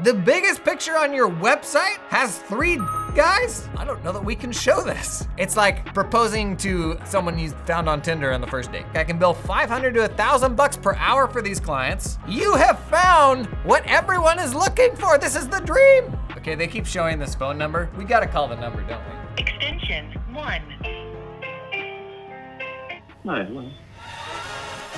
The biggest picture on your website has 3 guys? I don't know that we can show this. It's like proposing to someone you found on Tinder on the first date. I can bill $500 to $1,000 per hour for these clients. You have found what everyone is looking for. This is the dream. Okay, they keep showing this phone number. We gotta call the number, don't we? Extension 1. Hi, hello.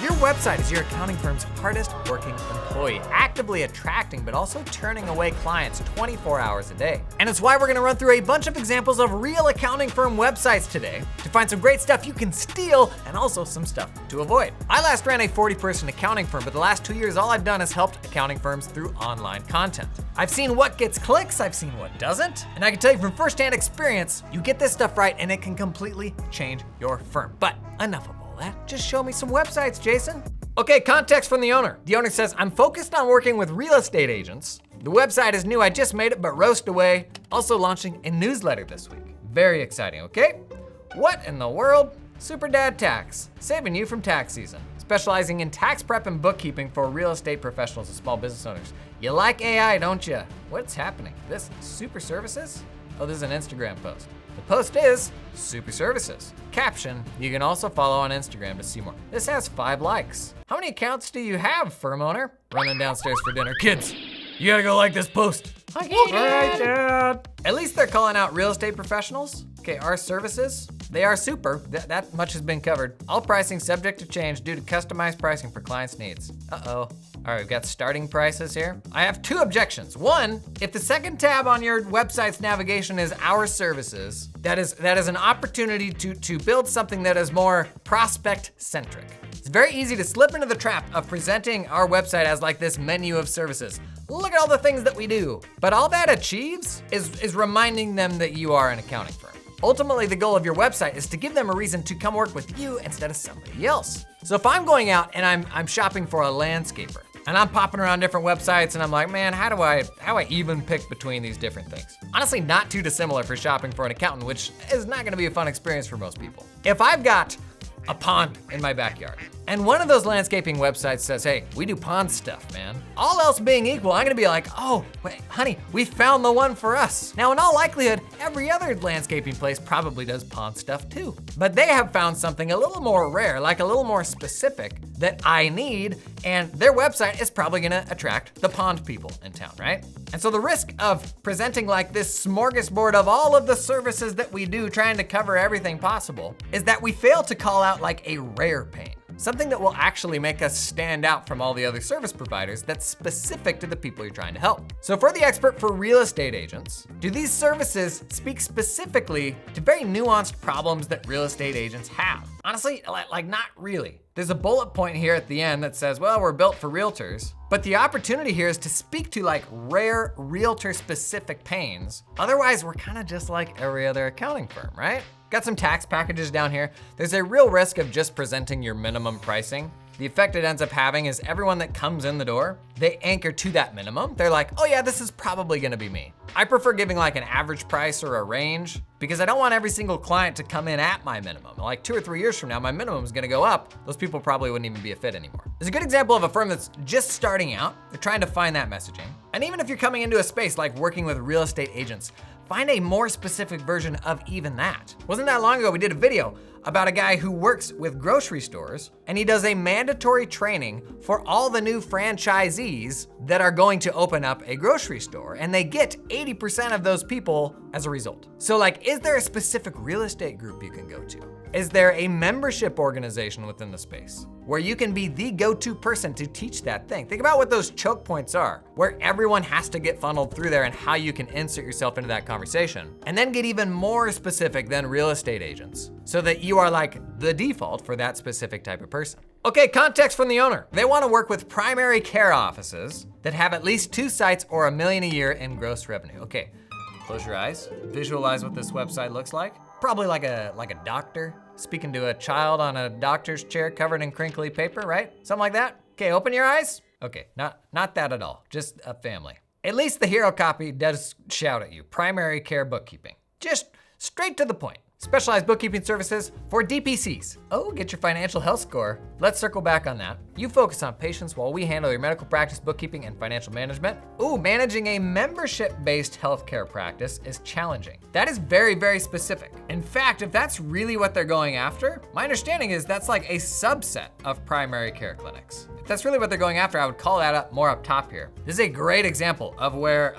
Your website is your accounting firm's hardest working employee, actively attracting but also turning away clients 24 hours a day. And it's why we're gonna run through a bunch of examples of real accounting firm websites today to find some great stuff you can steal and also some stuff to avoid. I last ran a 40-person accounting firm, but the last 2 years, all I've done is helped accounting firms through online content. I've seen what gets clicks, I've seen what doesn't, and I can tell you from firsthand experience, you get this stuff right and it can completely change your firm. But enough of all that, just show me some websites, Jason. Okay, context from the owner. The owner says, I'm focused on working with real estate agents. The website is new, I just made it, but roast away. Also launching a newsletter this week. Very exciting, okay? What in the world? Super Dad Tax, saving you from tax season. Specializing in tax prep and bookkeeping for real estate professionals and small business owners. You like AI, don't you? What's happening? This super services? Oh, this is an Instagram post. The post is super services. Caption, you can also follow on Instagram to see more. This has 5 likes. How many accounts do you have, firm owner? Running downstairs for dinner. Kids, you gotta go like this post. Okay, All right, Dad. At least they're calling out real estate professionals. Okay, our services, they are super. That much has been covered. All pricing subject to change due to customized pricing for clients' needs. Uh-oh. All right, we've got starting prices here. I have 2 objections. 1, if the second tab on your website's navigation is our services, that is an opportunity to build something that is more prospect-centric. It's very easy to slip into the trap of presenting our website as like this menu of services. Look at all the things that we do. But all that achieves is reminding them that you are an accounting firm. Ultimately, the goal of your website is to give them a reason to come work with you instead of somebody else. So if I'm going out and I'm shopping for a landscaper, and I'm popping around different websites and I'm like, man, how do I even pick between these different things? Honestly, not too dissimilar for shopping for an accountant, which is not gonna be a fun experience for most people. If I've got a pond in my backyard, and one of those landscaping websites says, hey, we do pond stuff, man. All else being equal, I'm gonna be like, oh, wait, honey, we found the one for us. Now, in all likelihood, every other landscaping place probably does pond stuff too. But they have found something a little more rare, like a little more specific that I need, and their website is probably gonna attract the pond people in town, right? And so the risk of presenting like this smorgasbord of all of the services that we do, trying to cover everything possible, is that we fail to call out like a rare pain. Something that will actually make us stand out from all the other service providers that's specific to the people you're trying to help. So for the expert for real estate agents, do these services speak specifically to very nuanced problems that real estate agents have? Honestly, like not really. There's a bullet point here at the end that says, well, we're built for realtors, but the opportunity here is to speak to like rare realtor specific pains. Otherwise, we're kind of just like every other accounting firm, right? Got some tax packages down here. There's a real risk of just presenting your minimum pricing. The effect it ends up having is everyone that comes in the door, they anchor to that minimum. They're like, oh yeah, this is probably gonna be me. I prefer giving like an average price or a range because I don't want every single client to come in at my minimum. Like 2 or 3 years from now, my minimum is gonna go up. Those people probably wouldn't even be a fit anymore. There's a good example of a firm that's just starting out. They're trying to find that messaging. And even if you're coming into a space like working with real estate agents, find a more specific version of even that. Wasn't that long ago we did a video about a guy who works with grocery stores, and he does a mandatory training for all the new franchisees that are going to open up a grocery store, and they get 80% of those people as a result. So like, is there a specific real estate group you can go to? Is there a membership organization within the space where you can be the go-to person to teach that thing? Think about what those choke points are, where everyone has to get funneled through there and how you can insert yourself into that conversation. And then get even more specific than real estate agents so that you are like the default for that specific type of person. Okay, context from the owner. They want to work with primary care offices that have at least 2 sites or $1 million a year in gross revenue. Okay, close your eyes, visualize what this website looks like. Probably like a doctor speaking to a child on a doctor's chair covered in crinkly paper, right? Something like that. Okay, open your eyes. Okay, not that at all, just a family. At least the hero copy does shout at you, primary care bookkeeping. Just straight to the point. Specialized bookkeeping services for DPCs. Oh, get your financial health score. Let's circle back on that. You focus on patients while we handle your medical practice, bookkeeping, and financial management. Ooh, managing a membership-based healthcare practice is challenging. That is very, very specific. In fact, if that's really what they're going after, my understanding is that's like a subset of primary care clinics. If that's really what they're going after, I would call that up more up top here. This is a great example of where,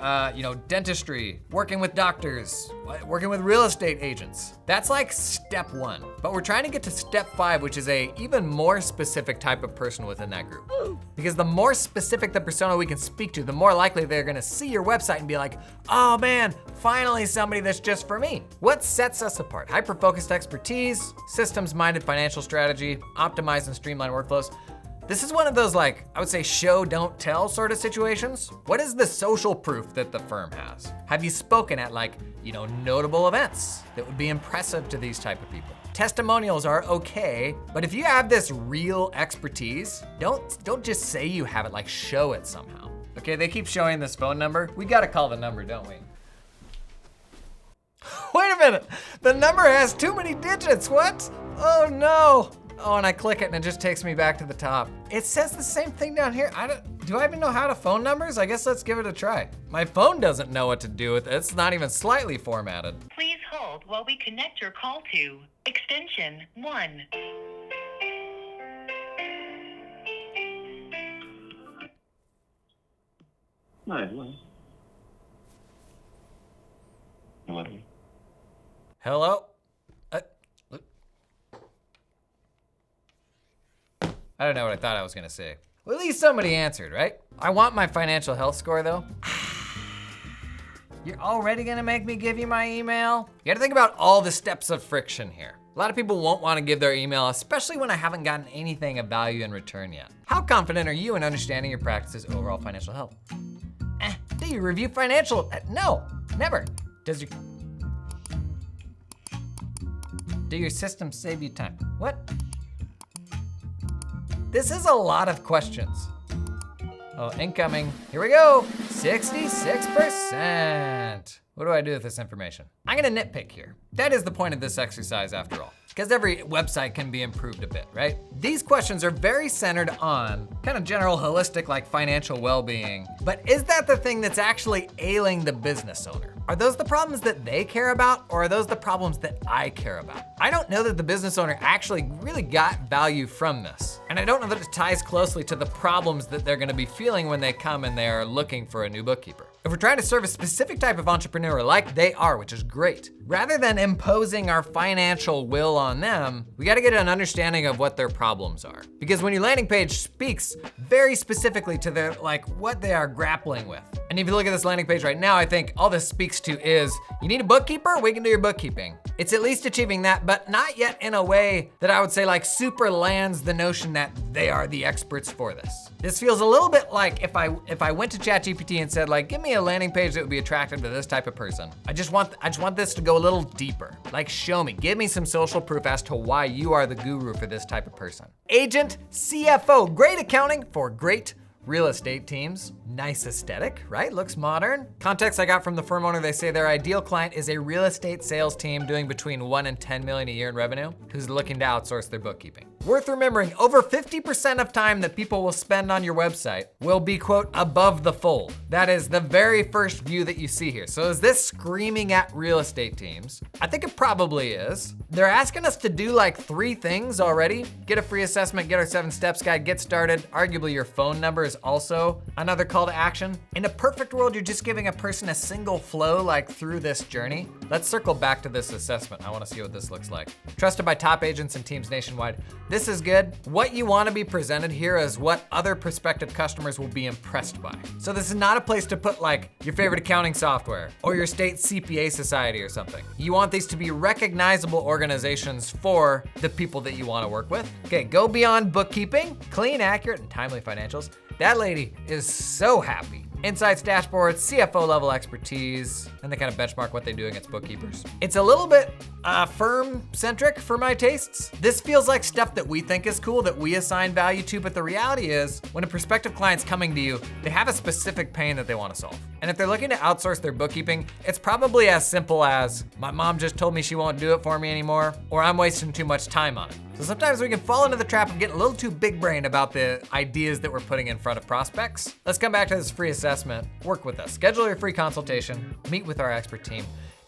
dentistry, working with doctors, working with real estate agents. That's like step 1. But we're trying to get to step 5, which is a even more specific type of person within that group. Because the more specific the persona we can speak to, the more likely they're gonna see your website and be like, oh man, finally somebody that's just for me. What sets us apart? Hyper-focused expertise, systems-minded financial strategy, optimize and streamline workflows. This is one of those, like, I would say show, don't tell sort of situations. What is the social proof that the firm has? Have you spoken at notable events that would be impressive to these type of people? Testimonials are okay, but if you have this real expertise, don't just say you have it, like show it somehow. Okay, they keep showing this phone number. We gotta call the number, don't we? Wait a minute, the number has too many digits, what? Oh no. Oh, and I click it and it just takes me back to the top. It says the same thing down here. Do I even know how to phone numbers? I guess let's give it a try. My phone doesn't know what to do with it. It's not even slightly formatted. Please hold while we connect your call to extension 1. Hello? I don't know what I thought I was gonna say. Well, at least somebody answered, right? I want my financial health score though. You're already gonna make me give you my email? You gotta think about all the steps of friction here. A lot of people won't wanna give their email, especially when I haven't gotten anything of value in return yet. How confident are you in understanding your practice's overall financial health? Do you review financial? No, never. Do your systems save you time? What? This is a lot of questions. Oh, incoming. Here we go. 66%. What do I do with this information? I'm gonna nitpick here. That is the point of this exercise after all. Because every website can be improved a bit, right? These questions are very centered on kind of general holistic like financial well-being, but is that the thing that's actually ailing the business owner? Are those the problems that they care about, or are those the problems that I care about? I don't know that the business owner actually really got value from this. And I don't know that it ties closely to the problems that they're gonna be feeling when they come and they are looking for a new bookkeeper. If we're trying to serve a specific type of entrepreneur like they are, which is great, rather than imposing our financial will on them, we gotta get an understanding of what their problems are. Because when your landing page speaks very specifically to their, what they are grappling with. And if you look at this landing page right now, I think all this speaks to is, you need a bookkeeper? We can do your bookkeeping. It's at least achieving that, but not yet in a way that I would say super lands the notion that they are the experts for this. This feels a little bit like if I went to ChatGPT and said give me a landing page that would be attractive to this type of person. I just want this to go a little deeper. Show me, give me some social proof as to why you are the guru for this type of person. Agent, CFO, great accounting for great real estate teams. Nice aesthetic, right? Looks modern. Context I got from the firm owner, they say their ideal client is a real estate sales team doing between 1 and 10 million a year in revenue, who's looking to outsource their bookkeeping. Worth remembering, over 50% of time that people will spend on your website will be, quote, above the fold. That is the very first view that you see here. So is this screaming at real estate teams? I think it probably is. They're asking us to do 3 things already. Get a free assessment, get our 7 steps guide, get started. Arguably your phone number is also another call to action. In a perfect world, you're just giving a person a single flow through this journey. Let's circle back to this assessment. I wanna see what this looks like. Trusted by top agents and teams nationwide. This is good. What you wanna be presented here is what other prospective customers will be impressed by. So this is not a place to put your favorite accounting software or your state CPA society or something. You want these to be recognizable organizations for the people that you wanna work with. Okay, go beyond bookkeeping, clean, accurate, and timely financials. That lady is so happy. insights, dashboards, CFO level expertise, and they kind of benchmark what they do against bookkeepers. It's a little bit firm centric for my tastes. This feels like stuff that we think is cool, that we assign value to, but the reality is when a prospective client's coming to you, they have a specific pain that they want to solve. And if they're looking to outsource their bookkeeping, it's probably as simple as, my mom just told me she won't do it for me anymore, or I'm wasting too much time on it. So sometimes we can fall into the trap of getting a little too big brained about the ideas that we're putting in front of prospects. Let's come back to this free assessment. Work with us. Schedule your free consultation. Meet with our expert team.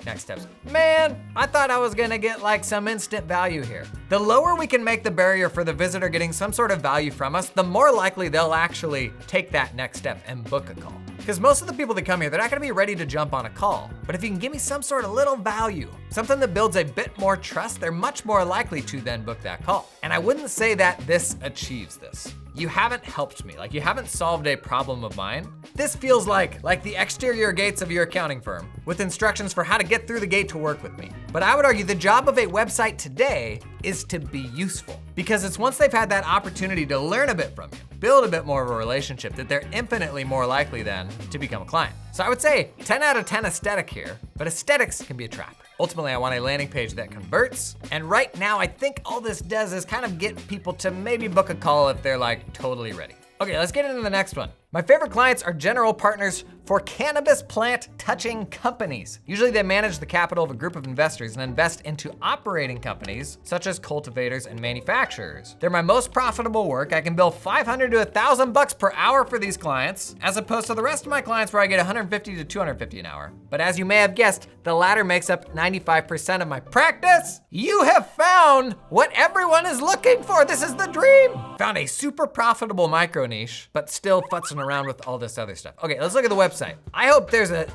Next steps. Man, I thought I was gonna get like some instant value here. The lower we can make the barrier for the visitor getting some sort of value from us, the more likely they'll actually take that next step and book a call. Because most of the people that come here, they're not gonna be ready to jump on a call. But if you can give me some sort of little value, something that builds a bit more trust, they're much more likely to then book that call. And I wouldn't say that this achieves this. You haven't helped me, like you haven't solved a problem of mine. This feels like the exterior gates of your accounting firm with instructions for how to get through the gate to work with me. But I would argue the job of a website today is to be useful, because it's once they've had that opportunity to learn a bit from you, build a bit more of a relationship, that they're infinitely more likely then to become a client. So I would say 10 out of 10 aesthetic here, but aesthetics can be a trap. Ultimately, I want a landing page that converts. And right now, I think all this does is kind of get people to maybe book a call if they're like totally ready. Okay, let's get into the next one. My favorite clients are general partners for cannabis plant touching companies. Usually they manage the capital of a group of investors and invest into operating companies such as cultivators and manufacturers. They're my most profitable work. I can bill $500 to $1,000 per hour for these clients, as opposed to the rest of my clients where I get $150 to $250 an hour. But as you may have guessed, the latter makes up 95% of my practice. You have found what everyone is looking for. This is the dream. Found a super profitable micro niche, but still futzing around with all this other stuff. Okay, let's look at the website. I hope there's a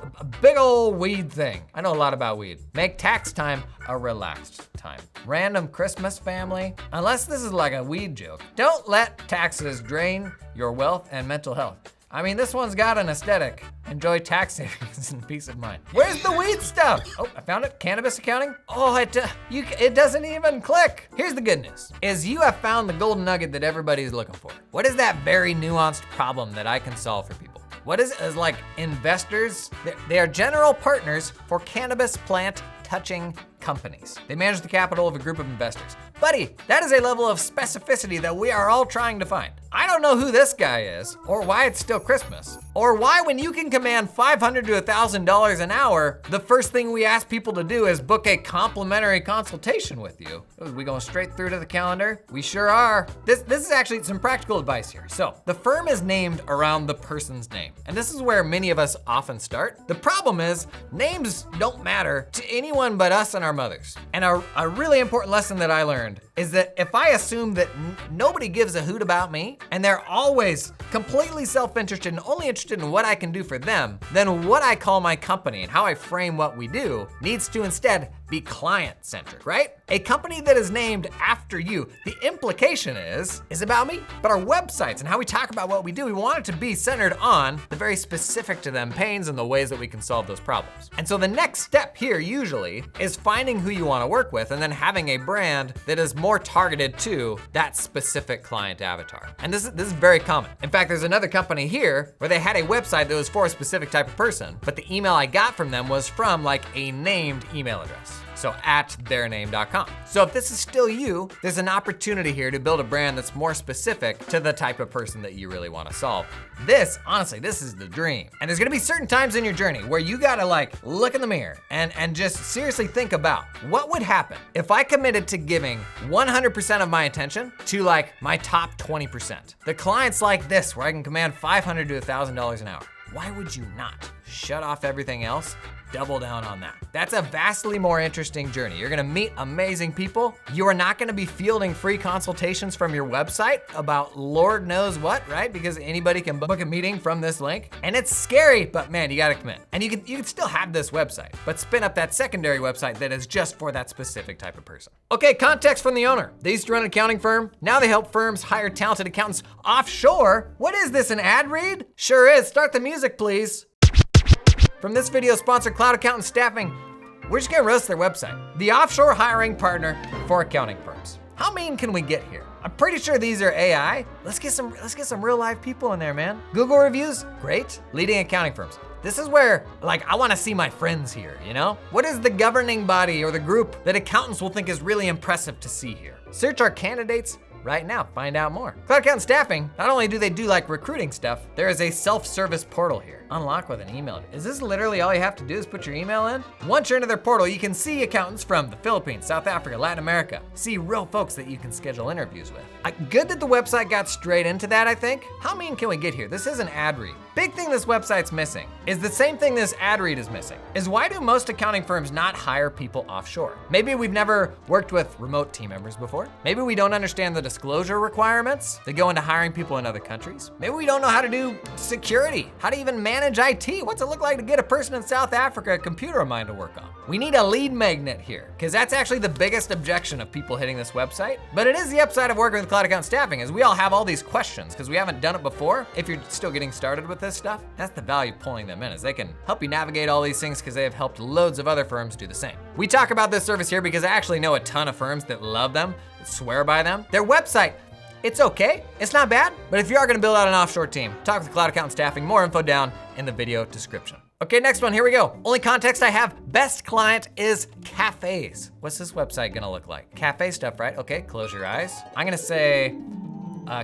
big old weed thing. I know a lot about weed. Make tax time a relaxed time. Random Christmas family. Unless this is like a weed joke. Don't let taxes drain your wealth and mental health. I mean, this one's got an aesthetic. Enjoy tax savings and peace of mind. Where's the weed stuff? Oh, I found it. Cannabis accounting. Oh, it doesn't even click. Here's the good news, is you have found the golden nugget that everybody's looking for. What is that very nuanced problem that I can solve for people? What is like investors? They are general partners for cannabis plant touching companies. They manage the capital of a group of investors. Buddy, that is a level of specificity that we are all trying to find. I don't know who this guy is, or why it's still Christmas, or why when you can command $500 to $1,000 an hour, the first thing we ask people to do is book a complimentary consultation with you. Are we going straight through to the calendar? We sure are. This is actually some practical advice here. So the firm is named around the person's name, and this is where many of us often start. The problem is names don't matter to anyone but us and our mothers. And a really important lesson that I learned is that if I assume that nobody gives a hoot about me, and they're always completely self-interested and only interested in what I can do for them, then what I call my company and how I frame what we do needs to instead be client-centric, right? A company that is named after you, the implication is about me, but our websites and how we talk about what we do, we want it to be centered on the very specific to them pains and the ways that we can solve those problems. And so the next step here usually is finding who you want to work with and then having a brand that is more targeted to that specific client avatar. And this is very common. In fact, there's another company here where they had a website that was for a specific type of person, but the email I got from them was from like a named email address. So at theirname.com. So if this is still you, there's an opportunity here to build a brand that's more specific to the type of person that you really want to solve. This, honestly, this is the dream. And there's gonna be certain times in your journey where you gotta like look in the mirror and just seriously think about what would happen if I committed to giving 100% of my attention to like my top 20%. The clients like this, where I can command $500 to $1,000 an hour. Why would you not shut off everything else? Double down on that. That's a vastly more interesting journey. You're gonna meet amazing people. You are not gonna be fielding free consultations from your website about Lord knows what, right? Because anybody can book a meeting from this link. And it's scary, but man, you gotta commit. And you can still have this website, but spin up that secondary website that is just for that specific type of person. Okay, context from the owner. They used to run an accounting firm. Now they help firms hire talented accountants offshore. What is this, an ad read? Sure is. Start the music, please. From this video sponsored Cloud Accountant Staffing, we're just gonna roast their website. The offshore hiring partner for accounting firms. How mean can we get here? I'm pretty sure these are AI. Let's get some real live people in there, man. Google reviews, great. Leading accounting firms. This is where, like, I wanna see my friends here, you know? What is the governing body or the group that accountants will think is really impressive to see here? Search our candidates right now, find out more. Cloud Accountant Staffing, not only do they do like recruiting stuff, there is a self-service portal here. Unlock with an email. Is this literally all you have to do is put your email in? Once you're into their portal, you can see accountants from the Philippines, South Africa, Latin America. See real folks that you can schedule interviews with. Good that the website got straight into that, I think. How mean can we get here? This is an ad read. Big thing this website's missing is the same thing this ad read is missing, is why do most accounting firms not hire people offshore? Maybe we've never worked with remote team members before. Maybe we don't understand the disclosure requirements that go into hiring people in other countries. Maybe we don't know how to do security, how to even manage IT. What's it look like to get a person in South Africa a computer of mine to work on? We need a lead magnet here, because that's actually the biggest objection of people hitting this website. But it is the upside of working with Cloud Accountant Staffing, is we all have all these questions because we haven't done it before. If you're still getting started with this stuff, that's the value of pulling them in, is they can help you navigate all these things because they have helped loads of other firms do the same. We talk about this service here because I actually know a ton of firms that love them, that swear by them. Their website, it's okay, it's not bad, but if you are gonna build out an offshore team, talk with Cloud Accountant Staffing, more info down in the video description. Okay, next one, here we go. Only context I have, best client is cafes. What's this website gonna look like? Cafe stuff, right? Okay, close your eyes. I'm gonna say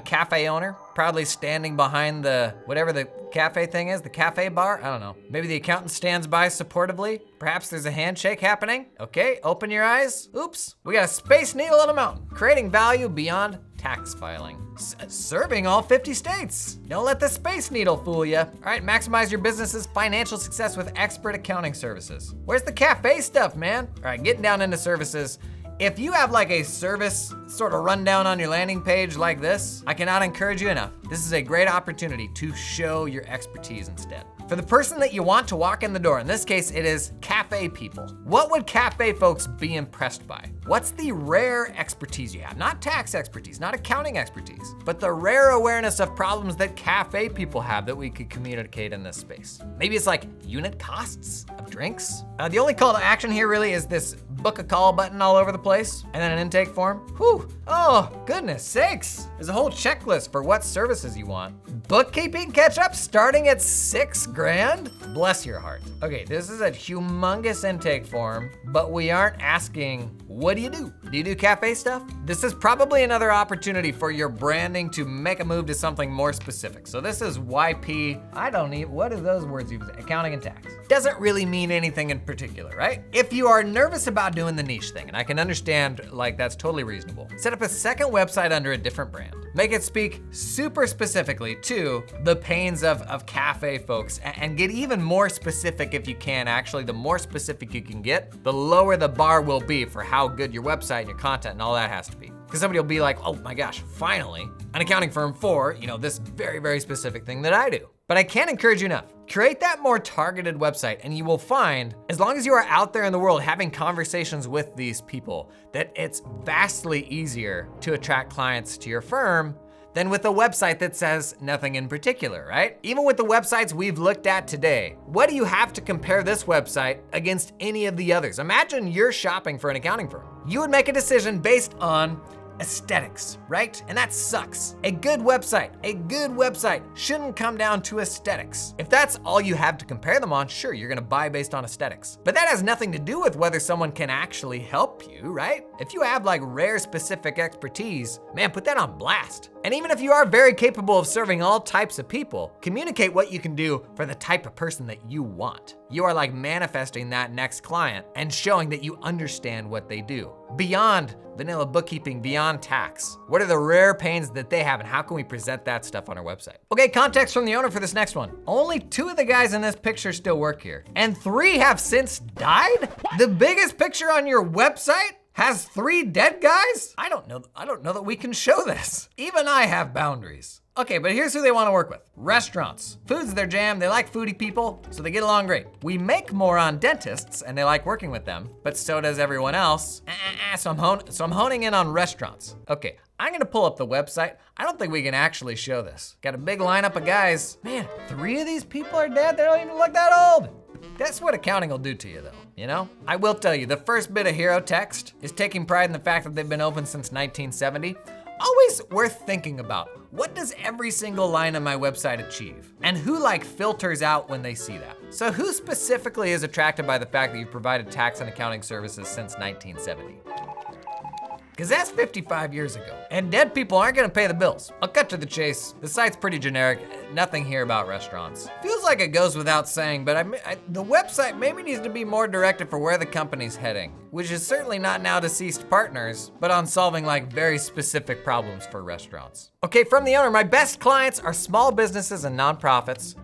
cafe owner, proudly standing behind the, whatever the cafe thing is, the cafe bar, I don't know. Maybe the accountant stands by supportively. Perhaps there's a handshake happening. Okay, open your eyes. Oops, we got a space needle on a mountain. Creating value beyond tax filing. Serving all 50 states. Don't let the space needle fool you. All right, maximize your business's financial success with expert accounting services. Where's the cafe stuff, man? All right, getting down into services. If you have like a service sort of rundown on your landing page like this, I cannot encourage you enough. This is a great opportunity to show your expertise instead. For the person that you want to walk in the door, in this case, it is cafe people. What would cafe folks be impressed by? What's the rare expertise you have? Not tax expertise, not accounting expertise, but the rare awareness of problems that cafe people have that we could communicate in this space. Maybe it's like unit costs of drinks. The only call to action here really is this book a call button all over the place, and then an intake form. Whew, oh, goodness sakes. There's a whole checklist for what services you want. Bookkeeping catch-up starting at $6,000? Bless your heart. Okay, this is a humongous intake form, but we aren't asking, what do you do? Do you do cafe stuff? This is probably another opportunity for your branding to make a move to something more specific. So this is YP, what are those words you use? Accounting and tax. Doesn't really mean anything in particular, right? If you are nervous about doing the niche thing, and I can understand, like, that's totally reasonable, set up a second website under a different brand. Make it speak super specifically to the pains of cafe folks, and get even more specific if you can. Actually, the more specific you can get, the lower the bar will be for how good your website and your content and all that has to be. Because somebody will be like, oh my gosh, finally, an accounting firm for, this very, very specific thing that I do. But I can't encourage you enough. Create that more targeted website and you will find, as long as you are out there in the world having conversations with these people, that it's vastly easier to attract clients to your firm than with a website that says nothing in particular, right? Even with the websites we've looked at today, what do you have to compare this website against any of the others? Imagine you're shopping for an accounting firm. You would make a decision based on aesthetics, right? And that sucks. A good website shouldn't come down to aesthetics. If that's all you have to compare them on, sure, you're gonna buy based on aesthetics. But that has nothing to do with whether someone can actually help you, right? If you have like rare specific expertise, man, put that on blast. And even if you are very capable of serving all types of people, communicate what you can do for the type of person that you want. You are like manifesting that next client and showing that you understand what they do. Beyond vanilla bookkeeping, beyond tax, what are the rare pains that they have and how can we present that stuff on our website? Okay, context from the owner for this next one. Only 2 of the guys in this picture still work here, and 3 have since died? The biggest picture on your website has 3 dead guys? I don't know that we can show this. Even I have boundaries. Okay, but here's who they want to work with. Restaurants. Food's their jam, they like foodie people, so they get along great. We make more on dentists, and they like working with them, but so does everyone else. So I'm honing in on restaurants. Okay, I'm gonna pull up the website. I don't think we can actually show this. Got a big lineup of guys. Man, 3 of these people are dead, they don't even look that old. That's what accounting will do to you though, you know? I will tell you, the first bit of hero text is taking pride in the fact that they've been open since 1970. Always worth thinking about. What does every single line on my website achieve? And who filters out when they see that? So who specifically is attracted by the fact that you've provided tax and accounting services since 1970? Because that's 55 years ago. And dead people aren't gonna pay the bills. I'll cut to the chase. The site's pretty generic, nothing here about restaurants. Feels like it goes without saying, but the website maybe needs to be more directed for where the company's heading, which is certainly not now deceased partners, but on solving very specific problems for restaurants. Okay, from the owner, my best clients are small businesses and nonprofits.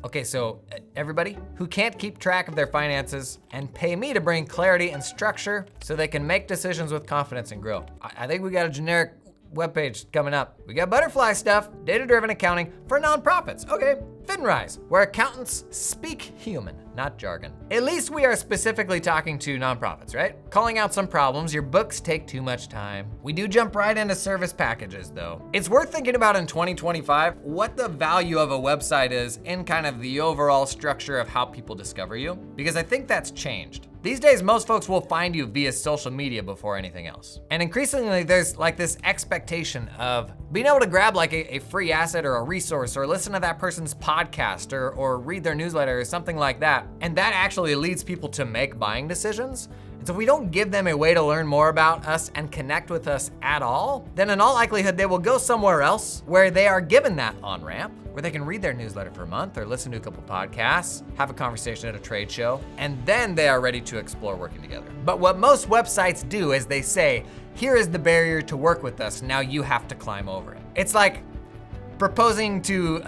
Okay, so everybody who can't keep track of their finances and pay me to bring clarity and structure so they can make decisions with confidence and grow. I think we got a generic webpage coming up. We got butterfly stuff, data-driven accounting for nonprofits. Okay, FinRise, where accountants speak human, not jargon. At least we are specifically talking to nonprofits, right? Calling out some problems, your books take too much time. We do jump right into service packages though. It's worth thinking about in 2025 what the value of a website is in kind of the overall structure of how people discover you, because I think that's changed. These days, most folks will find you via social media before anything else. And increasingly, there's this expectation of being able to grab a free asset or a resource or listen to that person's podcast or read their newsletter or something like that. And that actually leads people to make buying decisions. And so if we don't give them a way to learn more about us and connect with us at all, then in all likelihood, they will go somewhere else where they are given that on-ramp, where they can read their newsletter for a month or listen to a couple podcasts, have a conversation at a trade show, and then they are ready to explore working together. But what most websites do is they say, here is the barrier to work with us, now you have to climb over it. It's like proposing to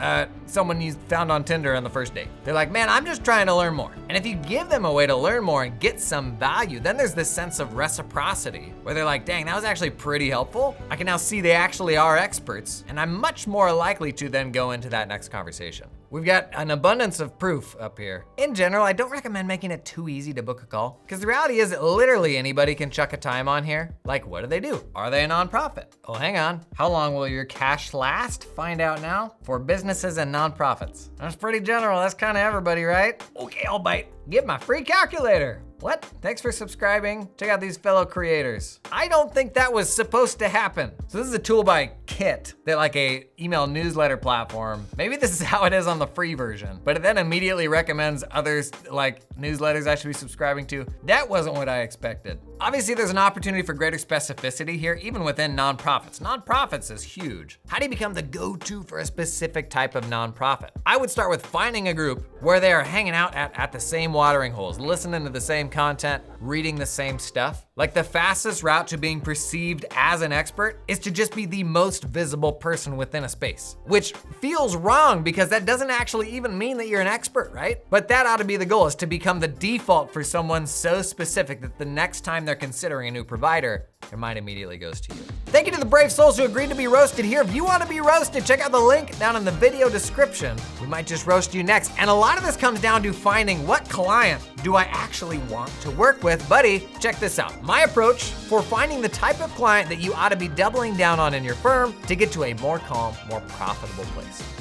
someone you found on Tinder on the first date. They're like, man, I'm just trying to learn more. And if you give them a way to learn more and get some value, then there's this sense of reciprocity where they're like, dang, that was actually pretty helpful. I can now see they actually are experts, and I'm much more likely to then go into that next conversation. We've got an abundance of proof up here. In general, I don't recommend making it too easy to book a call, because the reality is that literally anybody can chuck a time on here. Like, what do they do? Are they a nonprofit? Oh, hang on. How long will your cash last? Find out now. For businesses and nonprofits. That's pretty general. That's kind of everybody, right? Okay, I'll bite. Get my free calculator. What? Thanks for subscribing. Check out these fellow creators. I don't think that was supposed to happen. So this is a tool by Kit. They're like a email newsletter platform. Maybe this is how it is on the free version, but it then immediately recommends others newsletters I should be subscribing to. That wasn't what I expected. Obviously there's an opportunity for greater specificity here, even within nonprofits. Nonprofits is huge. How do you become the go-to for a specific type of nonprofit? I would start with finding a group where they are hanging out at the same watering holes, listening to the same content, reading the same stuff. Like the fastest route to being perceived as an expert is to just be the most visible person within a space, which feels wrong because that doesn't actually even mean that you're an expert, right? But that ought to be the goal, is to become the default for someone so specific that the next time they're considering a new provider, their mind immediately goes to you. Thank you to the brave souls who agreed to be roasted here. If you want to be roasted, check out the link down in the video description. We might just roast you next. And a lot of this comes down to finding what client do I actually want to work with. Buddy, check this out. My approach for finding the type of client that you ought to be doubling down on in your firm to get to a more calm, more profitable place.